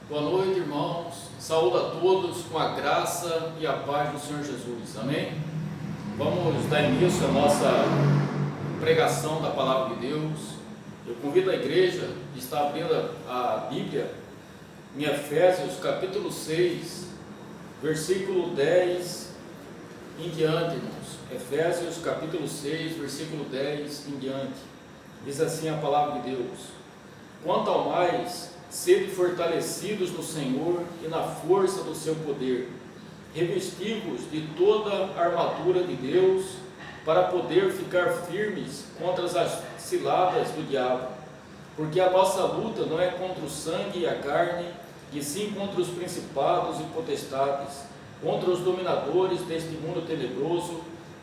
Boa noite, irmãos. Saúdo a todos com a graça e a paz do Senhor Jesus. Amém? Vamos dar início à nossa pregação da Palavra de Deus. Eu convido a igreja que está abrindo a Bíblia em Efésios capítulo 6, versículo 10 em diante, irmãos. Efésios capítulo 6, versículo 10 em diante. Diz assim a Palavra de Deus: quanto ao mais, sede fortalecidos no Senhor e na força do seu poder, revesti-vos de toda a armadura de Deus, para poder ficar firmes contra as ciladas do diabo, porque a nossa luta não é contra o sangue e a carne, e sim contra os principados e potestades, contra os dominadores deste mundo tenebroso,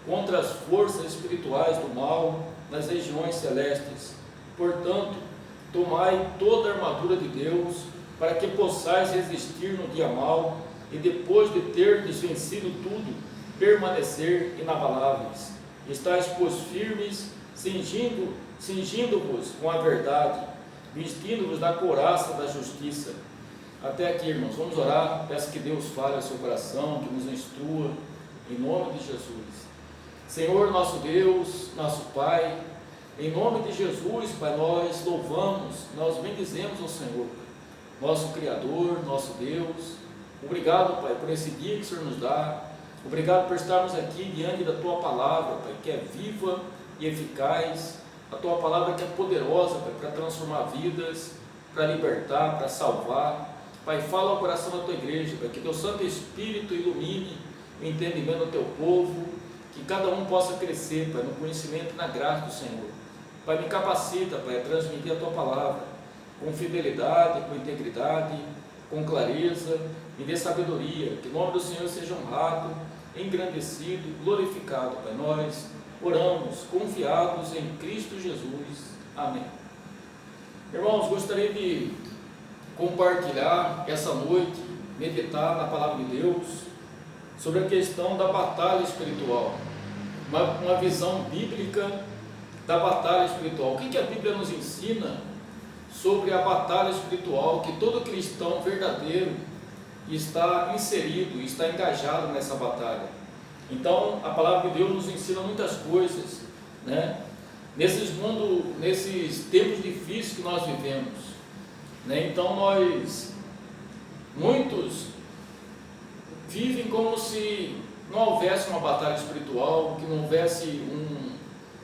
contra as forças espirituais do mal nas regiões celestes. Portanto, tomai toda a armadura de Deus, para que possais resistir no dia mau, e depois de terdes vencido tudo, permanecer inabaláveis. Estais, pois, firmes, cingindo-vos com a verdade, vestindo-vos da couraça da justiça. Até aqui, irmãos, vamos orar. Peço que Deus fale ao seu coração, que nos instrua, em nome de Jesus. Senhor, nosso Deus, nosso Pai, em nome de Jesus, Pai, nós louvamos, nós bendizemos ao Senhor, nosso Criador, nosso Deus. Obrigado, Pai, por esse dia que o Senhor nos dá. Obrigado por estarmos aqui diante da Tua Palavra, Pai, que é viva e eficaz. A Tua Palavra que é poderosa, Pai, para transformar vidas, para libertar, para salvar. Pai, fala ao coração da Tua igreja, Pai, que Teu Santo Espírito ilumine o entendimento do Teu povo, que cada um possa crescer, Pai, no conhecimento e na graça do Senhor. Pai, me capacita, Pai, a transmitir a Tua Palavra com fidelidade, com integridade, com clareza, e dê sabedoria, que o nome do Senhor seja honrado, engrandecido, glorificado, Pai. Nós oramos confiados em Cristo Jesus. Amém. Irmãos, gostaria de compartilhar essa noite, meditar na Palavra de Deus, sobre a questão da batalha espiritual, uma visão bíblica da batalha espiritual. O que a Bíblia nos ensina sobre a batalha espiritual, que todo cristão verdadeiro está inserido, está engajado nessa batalha? Então, a Palavra de Deus nos ensina muitas coisas, né? Nesses tempos difíceis que nós vivemos, né? Então, muitos vivem como se não houvesse uma batalha espiritual, que não houvesse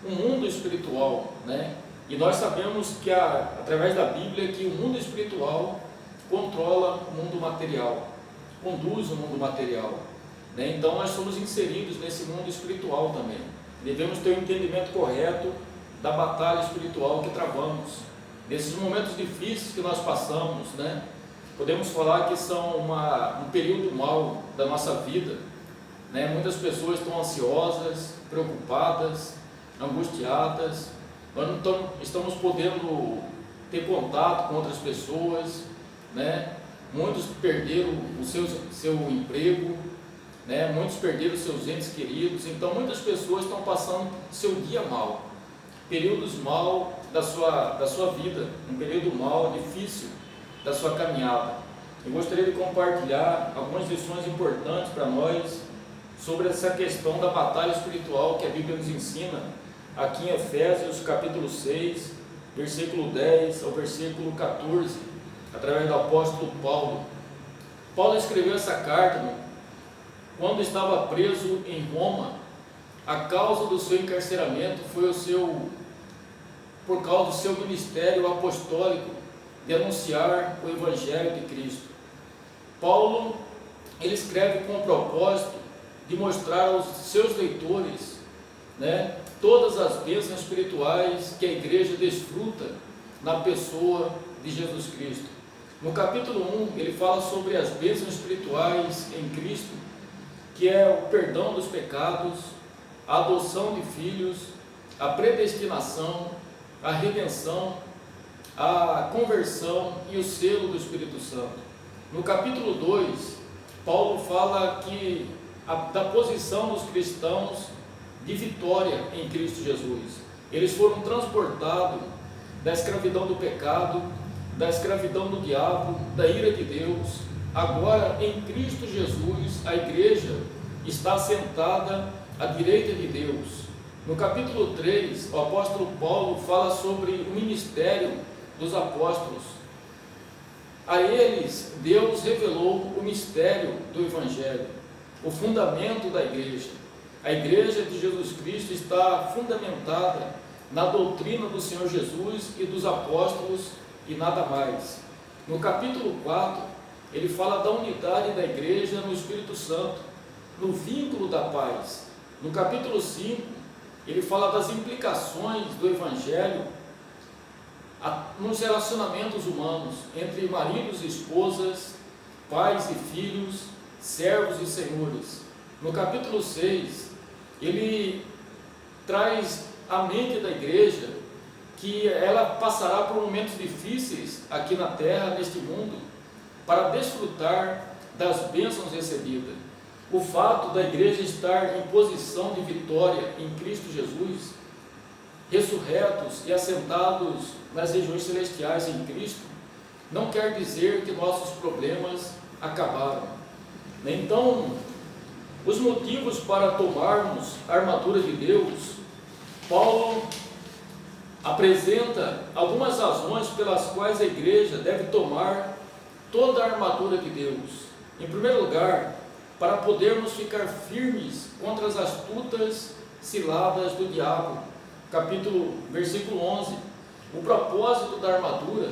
um mundo espiritual, né? E nós sabemos que através da Bíblia, que o mundo espiritual controla o mundo material, conduz o mundo material, né? Então nós somos inseridos nesse mundo espiritual também. Devemos ter um entendimento correto da batalha espiritual que travamos nesses momentos difíceis que nós passamos, né? Podemos falar que são um período mau da nossa vida, né? Muitas pessoas estão ansiosas, preocupadas, angustiadas. Nós não estamos podendo ter contato com outras pessoas, né? Muitos perderam o seu emprego, né? Muitos perderam seus entes queridos. Então muitas pessoas estão passando seu dia mal, períodos mal da sua vida, um período mal, difícil da sua caminhada. Eu gostaria de compartilhar algumas lições importantes para nós sobre essa questão da batalha espiritual que a Bíblia nos ensina aqui em Efésios capítulo 6, versículo 10 ao versículo 14, através do apóstolo Paulo. Paulo escreveu essa carta quando estava preso em Roma. A causa do seu encarceramento foi por causa do seu ministério apostólico de anunciar o Evangelho de Cristo. Paulo, ele escreve com o propósito de mostrar aos seus leitores, né, todas as bênçãos espirituais que a igreja desfruta na pessoa de Jesus Cristo. No capítulo 1, ele fala sobre as bênçãos espirituais em Cristo, que é o perdão dos pecados, a adoção de filhos, a predestinação, a redenção, a conversão e o selo do Espírito Santo. No capítulo 2, Paulo fala da posição dos cristãos de vitória em Cristo Jesus. Eles foram transportados da escravidão do pecado da escravidão do diabo, da ira de Deus. Agora, em Cristo Jesus, a igreja está sentada à direita de Deus. No capítulo 3, o apóstolo Paulo fala sobre o ministério dos apóstolos. A eles, Deus revelou o mistério do Evangelho, o fundamento da igreja. A igreja de Jesus Cristo está fundamentada na doutrina do Senhor Jesus e dos apóstolos e nada mais. No capítulo 4, ele fala da unidade da igreja no Espírito Santo, no vínculo da paz. No capítulo 5, ele fala das implicações do Evangelho nos relacionamentos humanos, entre maridos e esposas, pais e filhos, servos e senhores. No capítulo 6, ele traz à mente da igreja que ela passará por momentos difíceis aqui na terra, neste mundo, para desfrutar das bênçãos recebidas. O fato da igreja estar em posição de vitória em Cristo Jesus, ressurretos e assentados nas regiões celestiais em Cristo, não quer dizer que nossos problemas acabaram. Então, os motivos para tomarmos a armadura de Deus, Paulo apresenta algumas razões pelas quais a igreja deve tomar toda a armadura de Deus. Em primeiro lugar, para podermos ficar firmes contra as astutas ciladas do diabo. Versículo 11. O propósito da armadura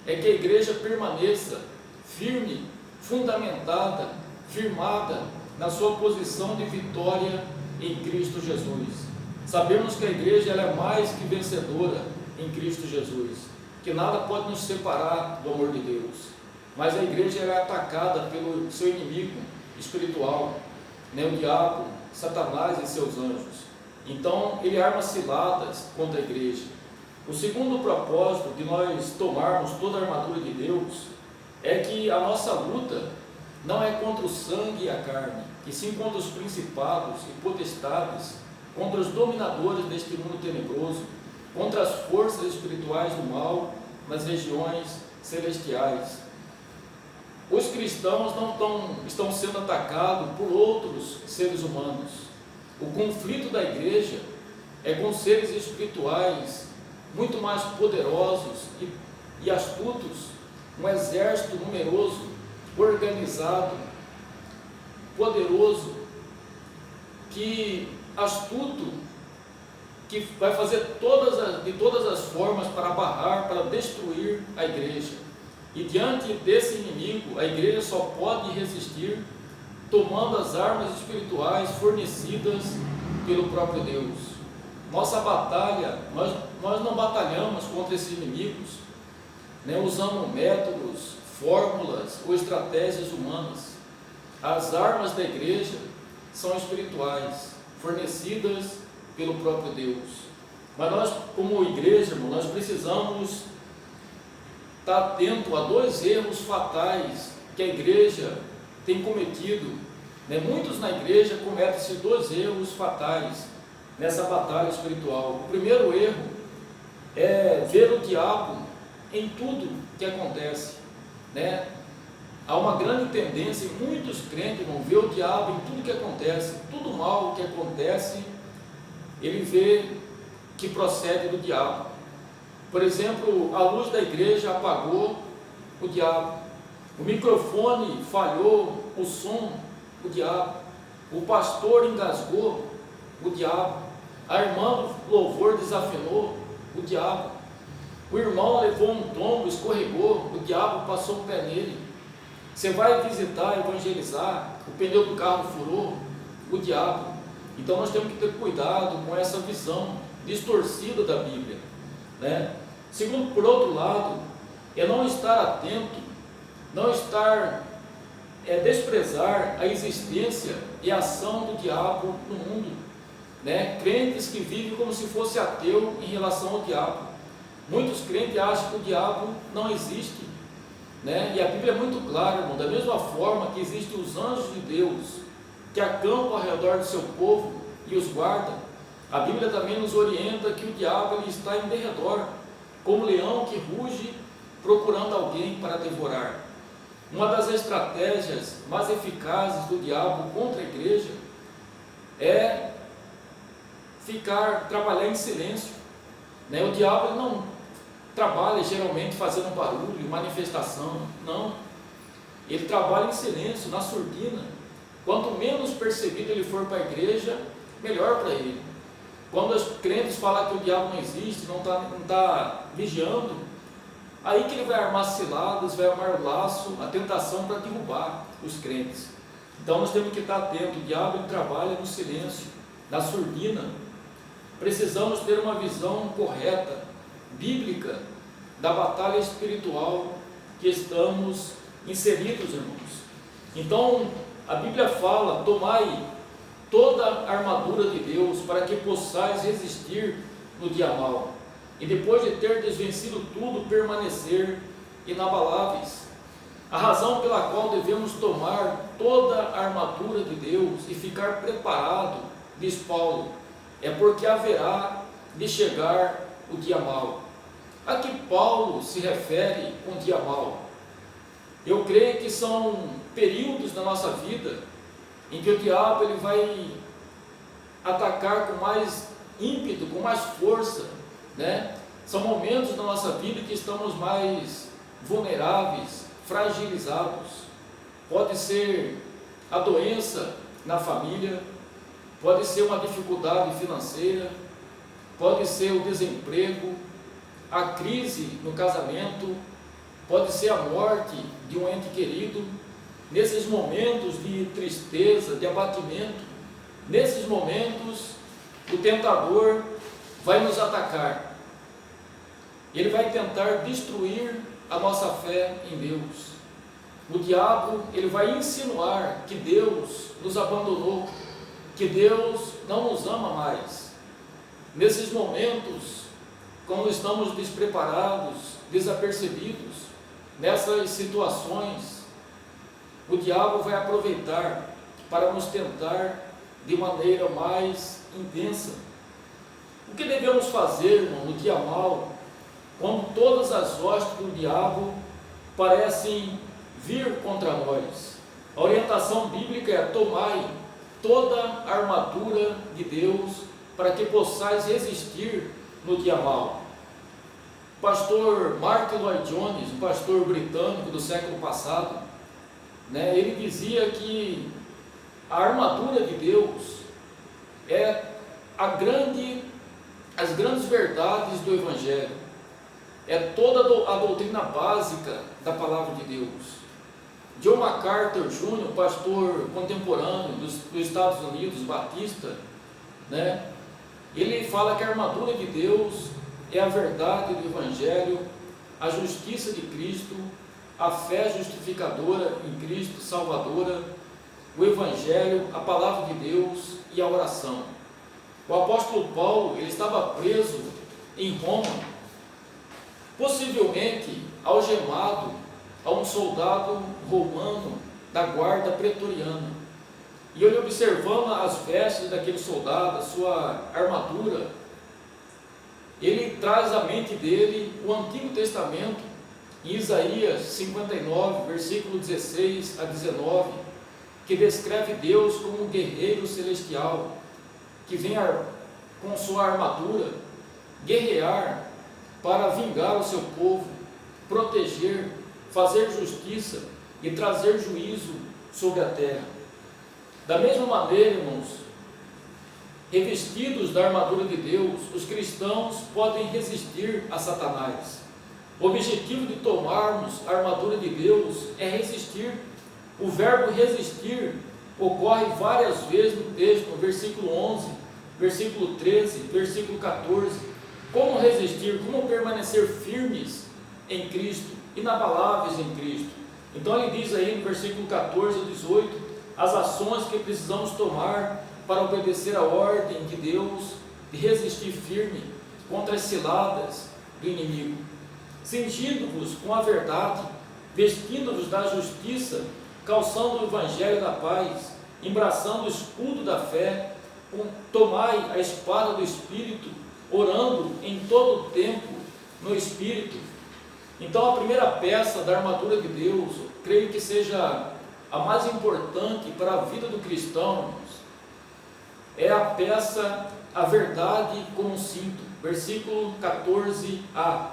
é que a igreja permaneça firme, fundamentada, firmada na sua posição de vitória em Cristo Jesus. Sabemos que a igreja ela é mais que vencedora em Cristo Jesus, que nada pode nos separar do amor de Deus. Mas a igreja é atacada pelo seu inimigo espiritual, o diabo, Satanás e seus anjos. Então ele arma ciladas contra a igreja. O segundo propósito de nós tomarmos toda a armadura de Deus é que a nossa luta não é contra o sangue e a carne, e sim contra os principados e potestades, contra os dominadores deste mundo tenebroso, contra as forças espirituais do mal nas regiões celestiais. Os cristãos não estão sendo atacados por outros seres humanos. O conflito da igreja é com seres espirituais muito mais poderosos e astutos, um exército numeroso, organizado, poderoso, astuto, que vai fazer de todas as formas para barrar, para destruir a igreja. E diante desse inimigo, a igreja só pode resistir tomando as armas espirituais fornecidas pelo próprio Deus. Nossa batalha, nós não batalhamos contra esses inimigos, usando métodos, fórmulas ou estratégias humanas. As armas da igreja são espirituais, fornecidas pelo próprio Deus. Mas nós, como igreja, nós precisamos estar atento a dois erros fatais que a igreja tem cometido. Muitos na igreja cometem esses dois erros fatais nessa batalha espiritual. O primeiro erro é ver o diabo em tudo que acontece. Há uma grande tendência em muitos crentes ver o diabo em tudo que acontece, tudo mal que acontece, ele vê que procede do diabo. Por exemplo, a luz da igreja apagou, o diabo. O microfone falhou, o som, o diabo. O pastor engasgou, o diabo. A irmã do louvor desafinou, o diabo. O irmão levou um tombo, escorregou, o diabo passou o pé nele. Você vai visitar, evangelizar, o pneu do carro furou, o diabo. Então nós temos que ter cuidado com essa visão distorcida da Bíblia. Segundo, por outro lado, é não estar atento, desprezar a existência e a ação do diabo no mundo. Crentes que vivem como se fosse ateu em relação ao diabo. Muitos crentes acham que o diabo não existe. E a Bíblia é muito clara, da mesma forma que existem os anjos de Deus, que acampam ao redor do seu povo e os guardam, a Bíblia também nos orienta que o diabo ele está em derredor, como leão que ruge procurando alguém para devorar. Uma das estratégias mais eficazes do diabo contra a igreja é trabalhar em silêncio, né? O diabo ele não trabalha geralmente fazendo barulho, manifestação, não. Ele trabalha em silêncio, na surdina. Quanto menos percebido ele for para a igreja, melhor para ele. Quando os crentes falam que o diabo não existe, não tá vigiando, aí que ele vai armar ciladas, vai armar o laço, a tentação para derrubar os crentes. Então nós temos que estar atentos. O diabo ele trabalha no silêncio, na surdina. Precisamos ter uma visão correta, bíblica, da batalha espiritual que estamos inseridos, irmãos. Então a Bíblia fala: tomai toda a armadura de Deus para que possais resistir no dia mau, e depois de ter desvencido tudo, permanecer inabaláveis. A razão pela qual devemos tomar toda a armadura de Deus e ficar preparado, diz Paulo, é porque haverá de chegar o dia mau. A que Paulo se refere com o dia mau? Eu creio que são períodos da nossa vida em que o diabo ele vai atacar com mais ímpeto, com mais força, né? São momentos da nossa vida que estamos mais vulneráveis, fragilizados. Pode ser a doença na família, pode ser uma dificuldade financeira, pode ser o desemprego, a crise no casamento, pode ser a morte de um ente querido. Nesses momentos de tristeza, de abatimento, nesses momentos o tentador vai nos atacar. Ele vai tentar destruir a nossa fé em Deus. O diabo ele vai insinuar que Deus nos abandonou, que Deus não nos ama mais. Nesses momentos, quando estamos despreparados, desapercebidos, nessas situações, o diabo vai aproveitar para nos tentar de maneira mais intensa. O que devemos fazer, irmão, no dia mau, quando todas as hostes do diabo parecem vir contra nós? A orientação bíblica é: tomai toda a armadura de Deus para que possais resistir no dia mau. O pastor Martin Lloyd Jones, um pastor britânico do século passado, né, ele dizia que a armadura de Deus é as grandes verdades do Evangelho, é toda a doutrina básica da palavra de Deus. John MacArthur Jr., pastor contemporâneo dos Estados Unidos, batista, né, ele fala que a armadura de Deus é a verdade do Evangelho, a justiça de Cristo, a fé justificadora em Cristo, salvadora, o Evangelho, a palavra de Deus e a oração. O apóstolo Paulo, ele estava preso em Roma, possivelmente algemado a um soldado romano da guarda pretoriana. E ele, observando as vestes daquele soldado, a sua armadura, ele traz à mente dele o Antigo Testamento, em Isaías 59, versículo 16 a 19, que descreve Deus como um guerreiro celestial, que vem com sua armadura guerrear para vingar o seu povo, proteger, fazer justiça e trazer juízo sobre a terra. Da mesma maneira, irmãos, revestidos da armadura de Deus, os cristãos podem resistir a Satanás. O objetivo de tomarmos a armadura de Deus é resistir. O verbo resistir ocorre várias vezes no texto, no versículo 11, versículo 13, versículo 14. Como resistir, como permanecer firmes em Cristo, inabaláveis em Cristo. Então ele diz aí no versículo 14 a 18, as ações que precisamos tomar para obedecer a ordem de Deus, de resistir firme contra as ciladas do inimigo. Cingindo-vos com a verdade, vestindo-vos da justiça, calçando o evangelho da paz, embraçando o escudo da fé, tomai a espada do Espírito, orando em todo o tempo no Espírito. Então a primeira peça da armadura de Deus, creio que seja a mais importante para a vida do cristão, é a peça, a verdade como cinto. Versículo 14a: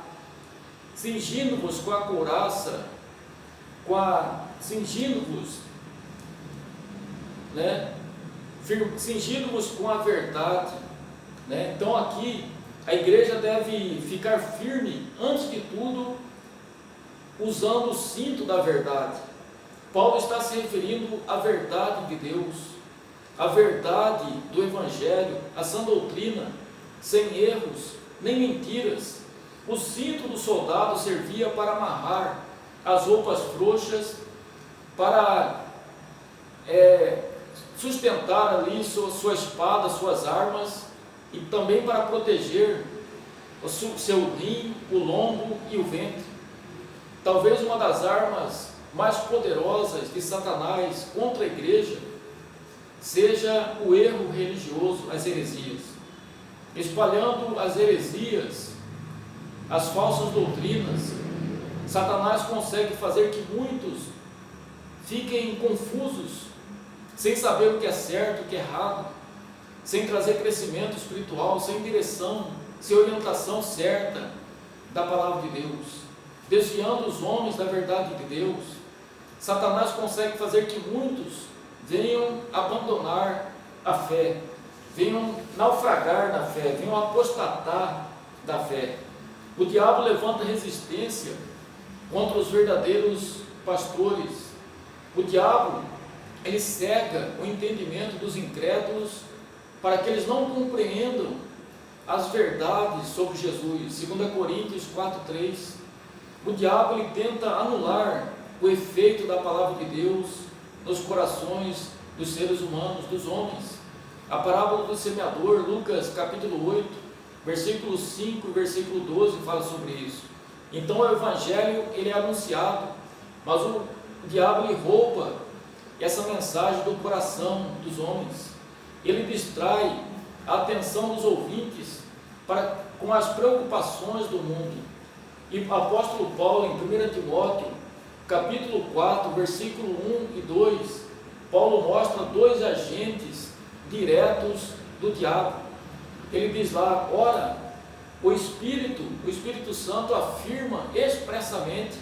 cingindo-vos com a couraça, cingindo-vos, né? Cingindo-vos com a verdade, né? Então aqui a igreja deve ficar firme, antes de tudo, usando o cinto da verdade. Paulo está se referindo à verdade de Deus, à verdade do Evangelho, a sã doutrina, sem erros nem mentiras. O cinto do soldado servia para amarrar as roupas frouxas, para sustentar ali sua espada, suas armas, e também para proteger o seu rim, o lombo e o ventre. Talvez uma das armas mais poderosas de Satanás contra a igreja seja o erro religioso, as heresias. Espalhando as heresias, as falsas doutrinas, Satanás consegue fazer que muitos fiquem confusos, sem saber o que é certo, o que é errado, sem trazer crescimento espiritual, sem direção, sem orientação certa da palavra de Deus, desviando os homens da verdade de Deus. Satanás consegue fazer que muitos venham abandonar a fé, venham naufragar na fé, venham apostatar da fé. O diabo levanta resistência contra os verdadeiros pastores. O diabo, ele cega o entendimento dos incrédulos para que eles não compreendam as verdades sobre Jesus. 2 Coríntios 4:3. O diabo, ele tenta anular o efeito da palavra de Deus nos corações dos seres humanos, dos homens. A parábola do semeador, Lucas capítulo 8, versículo 5 e versículo 12 fala sobre isso. Então o evangelho, ele é anunciado, mas o diabo, ele rouba essa mensagem do coração dos homens. Ele distrai a atenção dos ouvintes com as preocupações do mundo. E o apóstolo Paulo, em 1 Timóteo capítulo 4, versículo 1 e 2, Paulo mostra dois agentes diretos do diabo. Ele diz lá: ora, o Espírito Santo afirma expressamente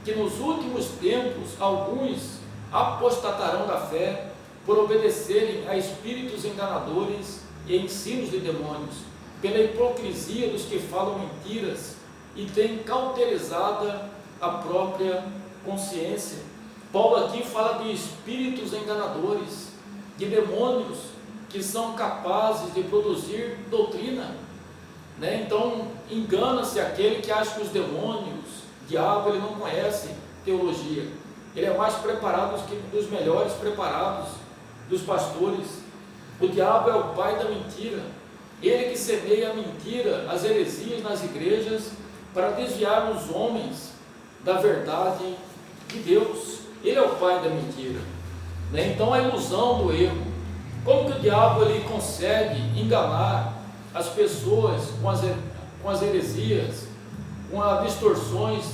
que nos últimos tempos alguns apostatarão da fé por obedecerem a espíritos enganadores e ensinos de demônios, pela hipocrisia dos que falam mentiras e têm cauterizada a própria consciência. Paulo aqui fala de espíritos enganadores, de demônios que são capazes de produzir doutrina, né? Então engana-se aquele que acha que os demônios, o diabo, ele não conhece teologia. Ele é mais preparado dos melhores preparados, dos pastores. O diabo é o pai da mentira, ele que semeia a mentira, as heresias nas igrejas, para desviar os homens da verdade de Deus. Ele é o pai da mentira, né? Então a ilusão do erro. Como que o diabo, ele consegue enganar as pessoas com as heresias, com as distorções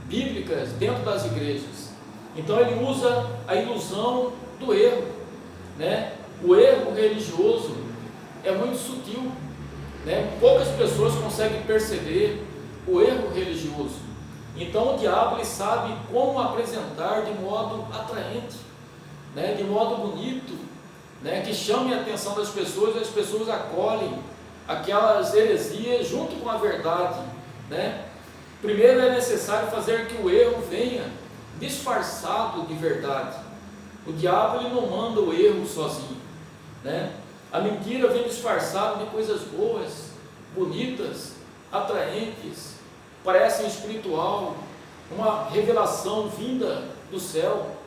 bíblicas dentro das igrejas? Então ele usa a ilusão do erro, né? O erro religioso é muito sutil, né? Poucas pessoas conseguem perceber o erro religioso. Então o diabo, ele sabe como apresentar de modo atraente, né? De modo bonito, né? Que chame a atenção das pessoas, e as pessoas acolhem aquelas heresias junto com a verdade, né? Primeiro é necessário fazer que o erro venha disfarçado de verdade. O diabo, ele não manda o erro sozinho, né? A mentira vem disfarçada de coisas boas, bonitas, atraentes, parecem espiritual, uma revelação vinda do céu,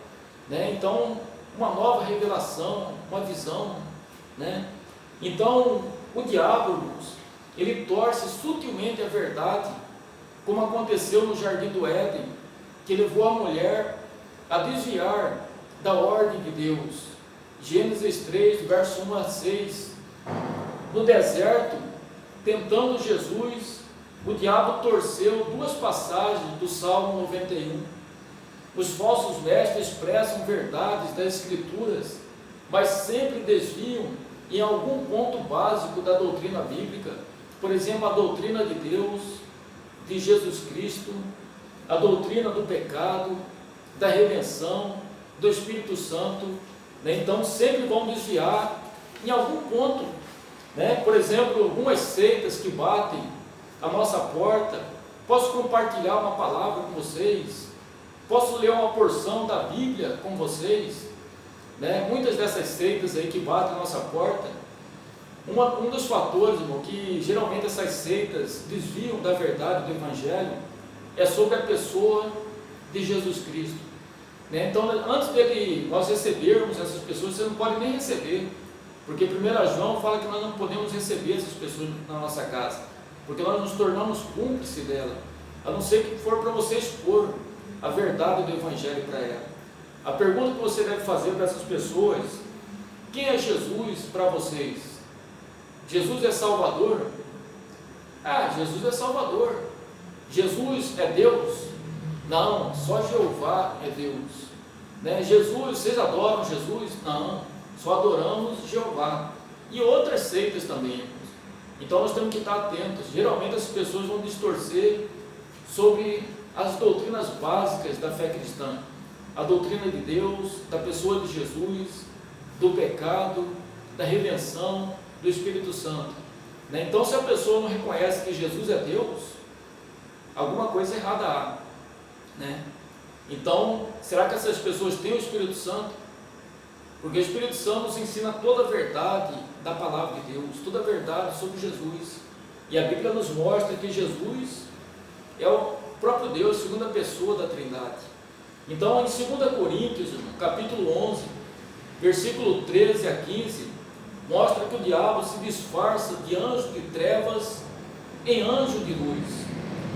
né? Então uma nova revelação, uma visão, né? Então o diabo, ele torce sutilmente a verdade, como aconteceu no jardim do Éden, que levou a mulher a desviar da ordem de Deus. Gênesis 3, verso 1 a 6. No deserto, tentando Jesus, o diabo torceu duas passagens do Salmo 91. Os falsos mestres expressam verdades das Escrituras, mas sempre desviam em algum ponto básico da doutrina bíblica. Por exemplo, a doutrina de Deus, de Jesus Cristo, a doutrina do pecado, da redenção, do Espírito Santo, né? Então sempre vão desviar em algum ponto, né? Por exemplo, algumas seitas que batem a nossa porta. Posso compartilhar uma palavra com vocês? Posso ler uma porção da Bíblia com vocês? Né? Muitas dessas seitas aí que batem a nossa porta, um dos fatores, irmão, que geralmente essas seitas desviam da verdade do Evangelho é sobre a pessoa de Jesus Cristo, né? Então, antes de nós recebermos essas pessoas, você não pode nem receber, porque 1 João fala que nós não podemos receber essas pessoas na nossa casa, porque nós nos tornamos cúmplices dela, a não ser que for para você expor a verdade do Evangelho para ela. A pergunta que você deve fazer para essas pessoas: quem é Jesus para vocês? Jesus é Salvador? Ah, Jesus é Salvador. Jesus é Deus? Não, só Jeová é Deus, né? Jesus, vocês adoram Jesus? Não, só adoramos Jeová. E outras seitas também. Então nós temos que estar atentos. Geralmente as pessoas vão distorcer sobre as doutrinas básicas da fé cristã, a doutrina de Deus, da pessoa de Jesus, do pecado, da redenção, do Espírito Santo, né? Então, se a pessoa não reconhece que Jesus é Deus, alguma coisa errada há, né? Então, será que essas pessoas têm o Espírito Santo? Porque o Espírito Santo nos ensina toda a verdade da palavra de Deus, toda a verdade sobre Jesus, e a Bíblia nos mostra que Jesus é o próprio Deus, segunda pessoa da Trindade. Então, em 2 Coríntios, capítulo 11, versículo 13 a 15, mostra que o diabo se disfarça de anjo de trevas em anjo de luz.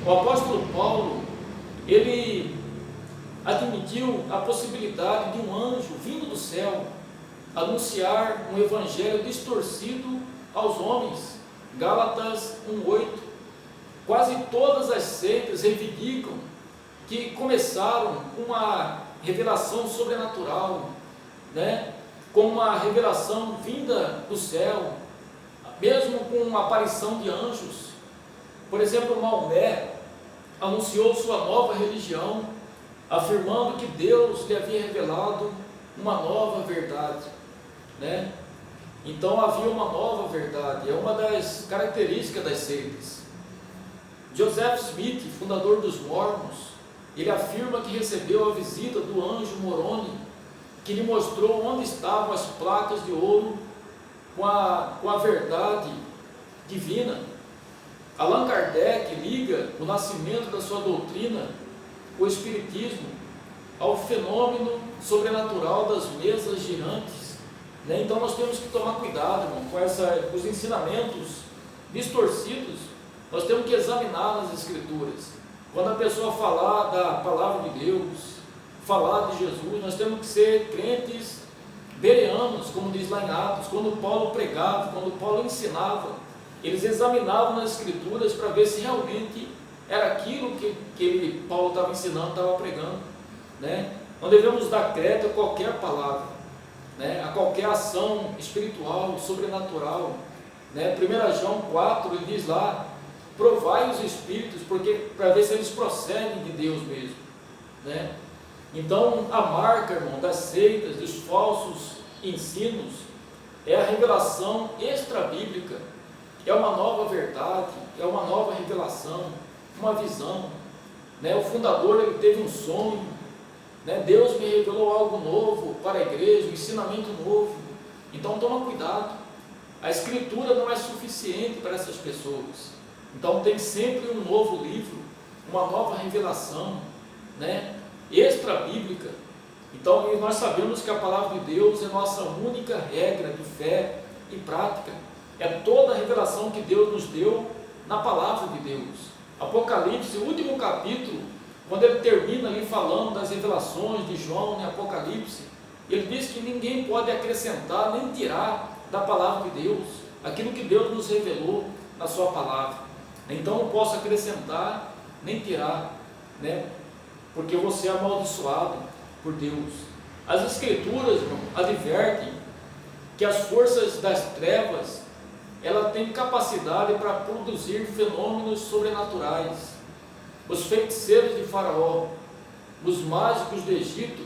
O apóstolo Paulo, ele admitiu a possibilidade de um anjo vindo do céu anunciar um evangelho distorcido aos homens. Gálatas 1:8. Quase todas as seitas reivindicam que começaram com uma revelação sobrenatural, né? Com uma revelação vinda do céu, mesmo com uma aparição de anjos. Por exemplo, Maomé anunciou sua nova religião, afirmando que Deus lhe havia revelado uma nova verdade, né? Então havia uma nova verdade, é uma das características das seitas. Joseph Smith, fundador dos Mormons, ele afirma que recebeu a visita do anjo Moroni, que lhe mostrou onde estavam as placas de ouro com a verdade divina. Allan Kardec liga o nascimento da sua doutrina, o Espiritismo, ao fenômeno sobrenatural das mesas girantes, né? Então nós temos que tomar cuidado, irmão, com os ensinamentos distorcidos. Nós temos que examinar nas Escrituras. Quando a pessoa falar da palavra de Deus, falar de Jesus, nós temos que ser crentes bereanos, como diz lá em Atos. Quando Paulo pregava, quando Paulo ensinava, eles examinavam nas Escrituras para ver se realmente era aquilo que Paulo estava ensinando, estava pregando, né? Não devemos dar crédito a qualquer palavra, né? A qualquer ação espiritual, sobrenatural, né? 1 João 4, ele diz lá: provai os espíritos, porque para ver se eles procedem de Deus mesmo, né? Então, a marca, irmão, das seitas, dos falsos ensinos, é a revelação extra-bíblica, é uma nova verdade, é uma nova revelação, uma visão, né? O fundador, ele teve um sonho, né? Deus me revelou algo novo para a igreja, um ensinamento novo. Então, toma cuidado, a Escritura não é suficiente para essas pessoas. Então, tem sempre um novo livro, uma nova revelação, né? Extra-bíblica. Então, nós sabemos que a palavra de Deus é nossa única regra de fé e prática. É toda a revelação que Deus nos deu na palavra de Deus. Apocalipse, o último capítulo, quando ele termina ali falando das revelações de João em Apocalipse, ele diz que ninguém pode acrescentar nem tirar da palavra de Deus aquilo que Deus nos revelou na sua palavra. Então não posso acrescentar nem tirar, né? Porque você é amaldiçoado por Deus. As Escrituras, irmão, advertem que as forças das trevas, ela tem capacidade para produzir fenômenos sobrenaturais. Os feiticeiros de Faraó, os mágicos do Egito,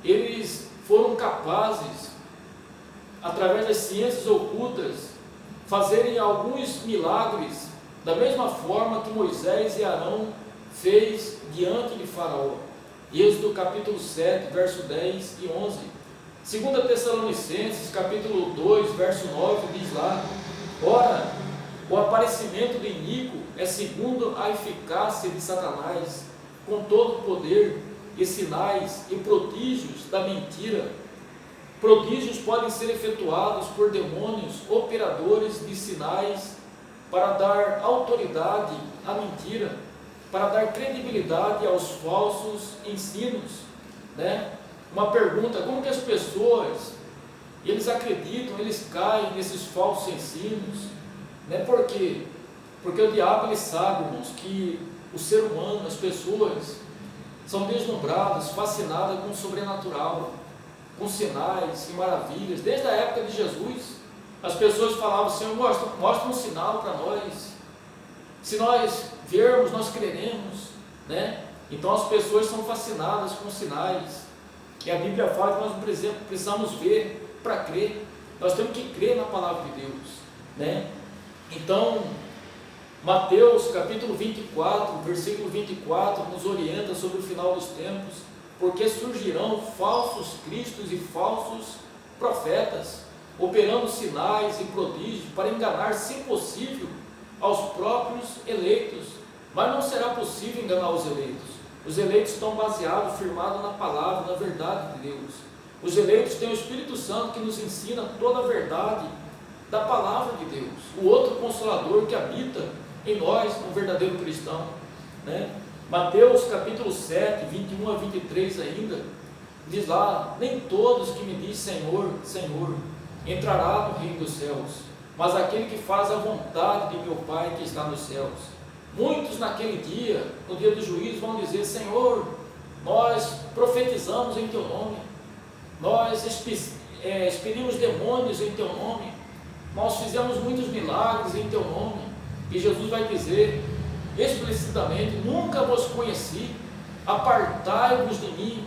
eles foram capazes, através das ciências ocultas, fazerem alguns milagres, da mesma forma que Moisés e Arão fez diante de Faraó. Êxodo capítulo 7, verso 10 e 11. 2 Tessalonicenses capítulo 2, verso 9, diz lá: ora, o aparecimento do iníquo é segundo a eficácia de Satanás, com todo o poder e sinais e prodígios da mentira. Prodígios podem ser efetuados por demônios operadores de sinais para dar autoridade à mentira, para dar credibilidade aos falsos ensinos, né? Uma pergunta: como que as pessoas, eles acreditam, eles caem nesses falsos ensinos, né? Por quê? Porque o diabo, ele sabe, irmãos, que o ser humano, as pessoas, são deslumbradas, fascinadas com o sobrenatural, com sinais e maravilhas. Desde a época de Jesus, as pessoas falavam: Senhor, mostra um sinal para nós, se nós vermos, nós creremos, né? Então as pessoas são fascinadas com sinais, e a Bíblia fala que nós precisamos ver para crer. Nós temos que crer na palavra de Deus, né? Então Mateus capítulo 24, versículo 24, nos orienta sobre o final dos tempos: porque surgirão falsos cristos e falsos profetas, operando sinais e prodígios para enganar, se possível, aos próprios eleitos. Mas não será possível enganar os eleitos. Os eleitos estão baseados, firmados na palavra, na verdade de Deus. Os eleitos têm o Espírito Santo que nos ensina toda a verdade da palavra de Deus, o outro Consolador que habita em nós, um verdadeiro cristão, né? Mateus capítulo 7, 21 a 23 ainda, diz lá: nem todos que me dizem Senhor, Senhor, entrará no reino dos céus, mas aquele que faz a vontade de meu Pai que está nos céus. Muitos naquele dia, no dia do juízo, vão dizer: Senhor, nós profetizamos em teu nome, nós expelimos demônios em teu nome, nós fizemos muitos milagres em teu nome. E Jesus vai dizer explicitamente: nunca vos conheci, apartai-vos de mim,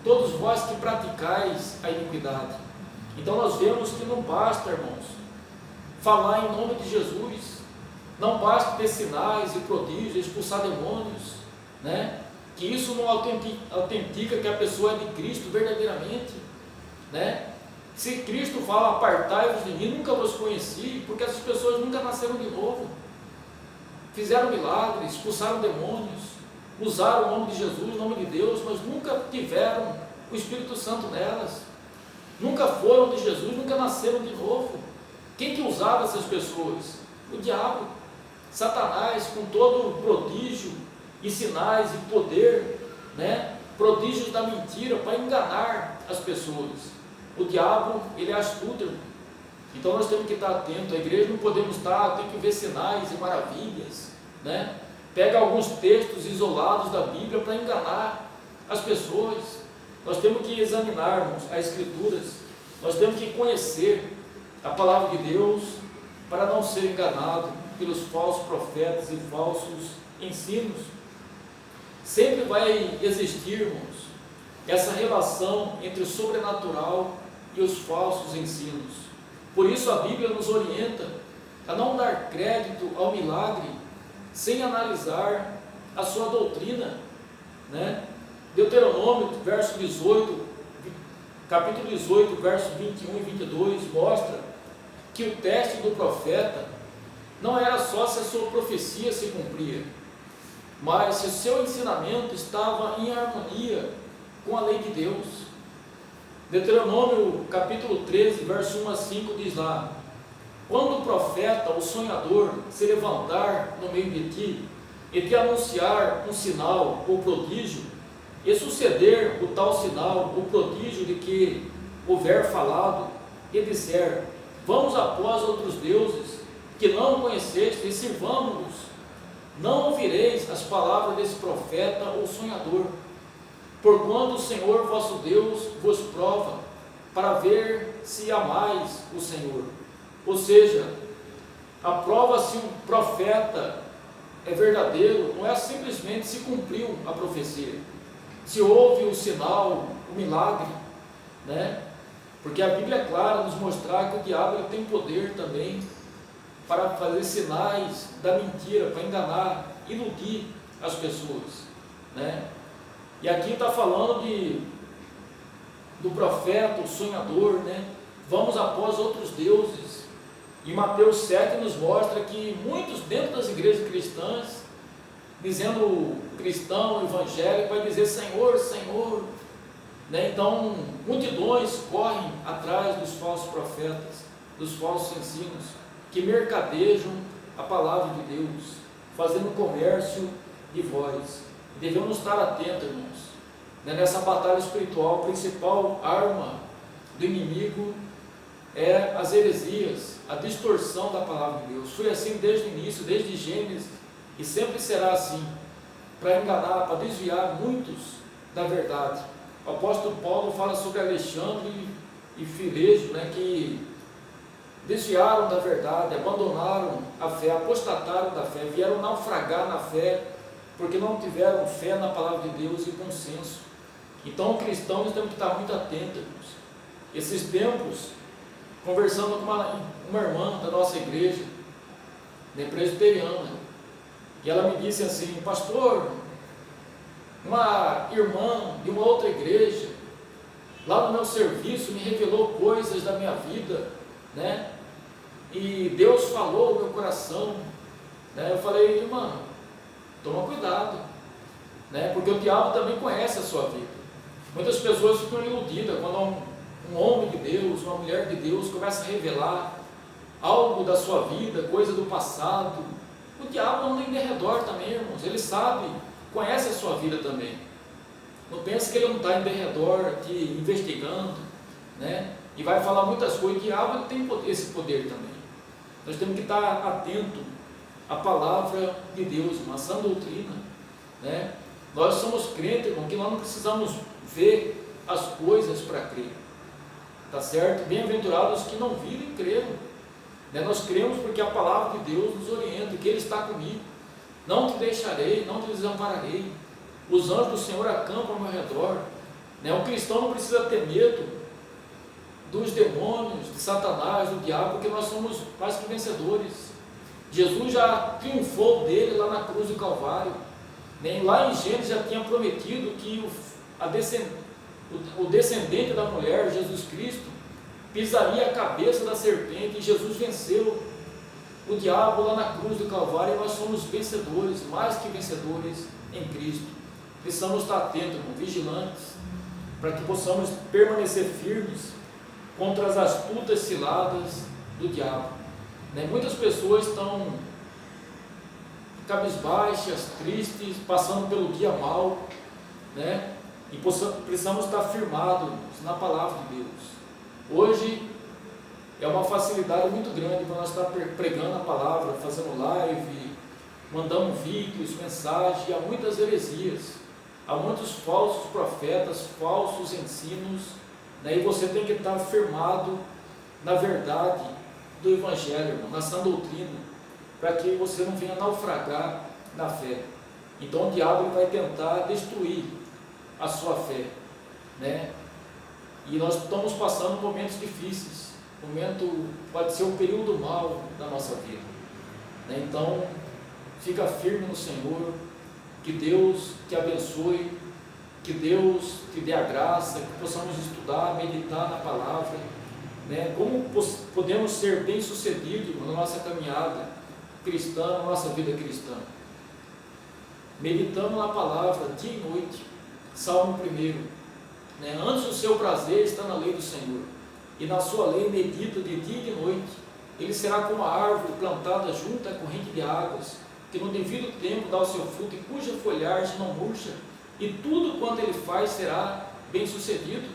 todos vós que praticais a iniquidade. Então nós vemos que não basta, irmãos, falar em nome de Jesus, não basta ter sinais e prodígios, expulsar demônios, né? Que isso não autentica que a pessoa é de Cristo verdadeiramente, né? Se Cristo fala: apartai-vos de mim, nunca vos conheci, porque essas pessoas nunca nasceram de novo, fizeram milagres, expulsaram demônios, usaram o nome de Jesus, o nome de Deus, mas nunca tiveram o Espírito Santo nelas, nunca foram de Jesus, nunca nasceram de novo. Quem que usava essas pessoas? O diabo, Satanás, com todo o prodígio e sinais e poder, né? Prodígios da mentira para enganar as pessoas. O diabo, ele é astuto, irmão. Então nós temos que estar atentos. A igreja não podemos estar, tem que ver sinais e maravilhas, né? Pega alguns textos isolados da Bíblia para enganar as pessoas. Nós temos que examinarmos as Escrituras, nós temos que conhecer a palavra de Deus para não ser enganado pelos falsos profetas e falsos ensinos. Sempre vai existir, irmãos, essa relação entre o sobrenatural e os falsos ensinos. Por isso a Bíblia nos orienta a não dar crédito ao milagre sem analisar a sua doutrina, né? Deuteronômio, verso 18, capítulo 18, versos 21 e 22, mostra que o teste do profeta não era só se a sua profecia se cumpria, mas se o seu ensinamento estava em harmonia com a lei de Deus. Deuteronômio capítulo 13, verso 1 a 5 diz lá: quando o profeta, o sonhador, se levantar no meio de ti e te anunciar um sinal ou prodígio, e suceder o tal sinal ou prodígio de que houver falado, e disser: vamos após outros deuses que não conheceste e sirvamos-los, não ouvireis as palavras desse profeta ou sonhador, porquanto o Senhor vosso Deus vos prova, para ver se amais o Senhor. Ou seja, a prova se o profeta é verdadeiro, não é simplesmente se cumpriu a profecia, se houve o sinal, o milagre, né? Porque a Bíblia é clara nos mostrar que o diabo ele tem poder também para fazer sinais da mentira, para enganar, iludir as pessoas, né? E aqui está falando do profeta, o sonhador, né? Vamos após outros deuses. E Mateus 7 nos mostra que muitos dentro das igrejas cristãs, dizendo cristão, evangélico, vai dizer Senhor, Senhor, né? Então multidões correm atrás dos falsos profetas, dos falsos ensinos, que mercadejam a palavra de Deus, fazendo comércio de vós. Devemos estar atentos, irmãos, né? Nessa batalha espiritual, a principal arma do inimigo é as heresias, a distorção da palavra de Deus. Foi assim desde o início, desde Gênesis, e sempre será assim, para enganar, para desviar muitos da verdade. O apóstolo Paulo fala sobre Alexandre e Filejo, né, que desviaram da verdade, abandonaram a fé, apostataram da fé, vieram naufragar na fé, porque não tiveram fé na palavra de Deus e bom senso. Então, cristãos, temos que estar muito atentos, irmãos. Esses tempos, conversando com uma irmã da nossa igreja, né, presbiteriana, e ela me disse assim: pastor, uma irmã de uma outra igreja, lá no meu serviço, me revelou coisas da minha vida, né? E Deus falou no meu coração, né? Eu falei: irmã, toma cuidado, né? Porque o diabo também conhece a sua vida. Muitas pessoas ficam iludidas quando um homem de Deus, uma mulher de Deus começa a revelar algo da sua vida, coisa do passado. O diabo anda em derredor também, irmãos. Ele sabe, conhece a sua vida também. Não pense que ele não está em derredor te investigando, né? E vai falar muitas coisas. O diabo tem esse poder também. Nós temos que estar atento à palavra de Deus, uma sã doutrina, né? Nós somos crentes, irmão, que nós não precisamos ver as coisas para crer, tá certo? Bem-aventurados que não viram e creram, né? Nós cremos porque a palavra de Deus nos orienta, que Ele está comigo, não te deixarei, não te desampararei, os anjos do Senhor acampam ao meu redor, né? O cristão não precisa ter medo dos demônios, de Satanás, do diabo, porque nós somos mais que vencedores. Jesus já triunfou dele lá na cruz do Calvário, né? Lá em Gênesis já tinha prometido que o descendente da mulher, Jesus Cristo, pisaria a cabeça da serpente, e Jesus venceu o diabo lá na cruz do Calvário, e nós somos vencedores, mais que vencedores em Cristo. Precisamos estar atentos, irmão, vigilantes, para que possamos permanecer firmes contra as astutas ciladas do diabo, né? Muitas pessoas estão cabisbaixas, tristes, passando pelo dia mal, né? E precisamos estar firmados na palavra de Deus. Hoje é uma facilidade muito grande para nós estar pregando a palavra, fazendo live, mandando vídeos, mensagens, e há muitas heresias, há muitos falsos profetas, falsos ensinos, né? E você tem que estar firmado na verdade do Evangelho, irmão, na sã doutrina, para que você não venha naufragar na fé. Então o diabo vai tentar destruir a sua fé, né? E nós estamos passando momentos difíceis, pode ser um período mau da nossa vida, né? Então fica firme no Senhor, que Deus te abençoe, que Deus te dê a graça, que possamos estudar, meditar na palavra, né? Como podemos ser bem-sucedidos na nossa caminhada cristã, na nossa vida cristã, meditando na palavra dia e noite. Salmo 1, né? Antes o seu prazer está na lei do Senhor, e na sua lei medita de dia e de noite. Ele será como a árvore plantada junto à corrente de águas, que no devido tempo dá o seu fruto, e cuja folhagem não murcha, e tudo quanto ele faz será bem sucedido,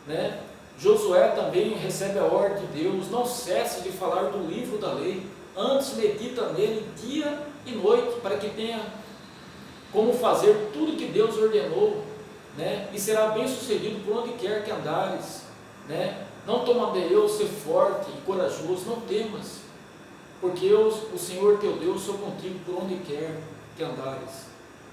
né? Josué também recebe a ordem de Deus: não cesse de falar do livro da lei, antes medita nele dia e noite, para que tenha como fazer tudo que Deus ordenou, né? E será bem sucedido por onde quer que andares, né? Não te mandei eu ser forte e corajoso, não temas, porque eu, o Senhor teu Deus, sou contigo por onde quer que andares.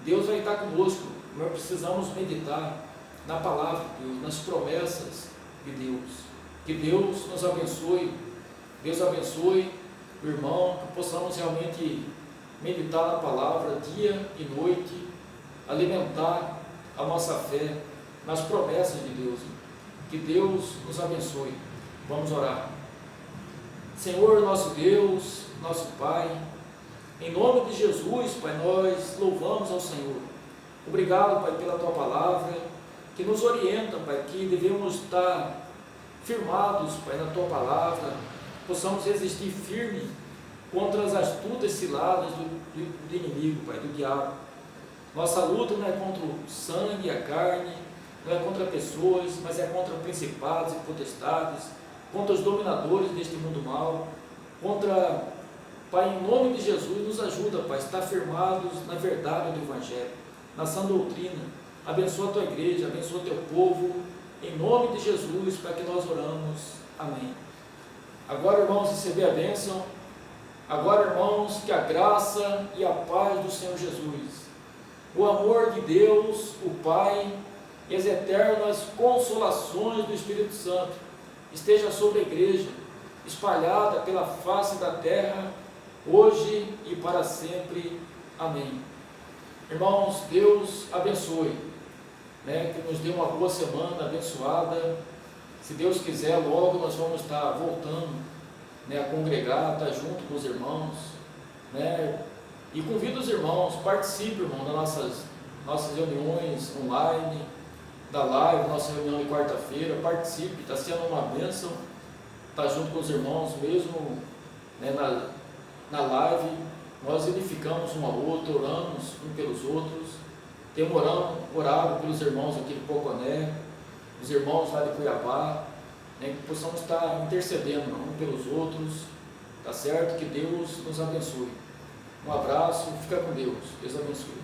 Deus vai estar conosco, nós precisamos meditar na palavra de Deus, nas promessas de Deus. Que Deus nos abençoe, Deus abençoe o irmão, que possamos realmente meditar na palavra dia e noite, alimentar a nossa fé nas promessas de Deus. Que Deus nos abençoe. Vamos orar. Senhor, nosso Deus, nosso Pai, em nome de Jesus, Pai, nós louvamos ao Senhor. Obrigado, Pai, pela Tua palavra, que nos orienta, Pai, que devemos estar firmados, Pai, na Tua palavra, possamos resistir firme contra as astutas ciladas do inimigo, Pai, do diabo. Nossa luta não é contra o sangue e a carne, não é contra pessoas, mas é contra principados e potestades, contra os dominadores deste mundo mal, contra, Pai, em nome de Jesus, nos ajuda, Pai, a estar firmados na verdade do Evangelho, na sã doutrina. Abençoa a Tua igreja, abençoa o Teu povo, em nome de Jesus, para que nós oramos. Amém. Agora, irmãos, receber a bênção. Agora, irmãos, que a graça e a paz do Senhor Jesus, o amor de Deus, o Pai, e as eternas consolações do Espírito Santo esteja sobre a igreja, espalhada pela face da terra, hoje e para sempre. Amém. Irmãos, Deus abençoe, né? Que nos dê uma boa semana abençoada. Se Deus quiser, logo nós vamos estar voltando, né, a congregar, estar junto com os irmãos, né? E convido os irmãos, participe, irmão, das nossas reuniões online, da live, nossa reunião de quarta-feira. Participe, está sendo uma bênção estar junto com os irmãos, mesmo, né, na live. Nós edificamos um ao outro, oramos uns pelos outros. Temos orado pelos irmãos aqui de Poconé, os irmãos lá de Cuiabá, né, que possamos estar intercedendo uns pelos outros, tá certo? Que Deus nos abençoe. Um abraço, fica com Deus. Deus abençoe.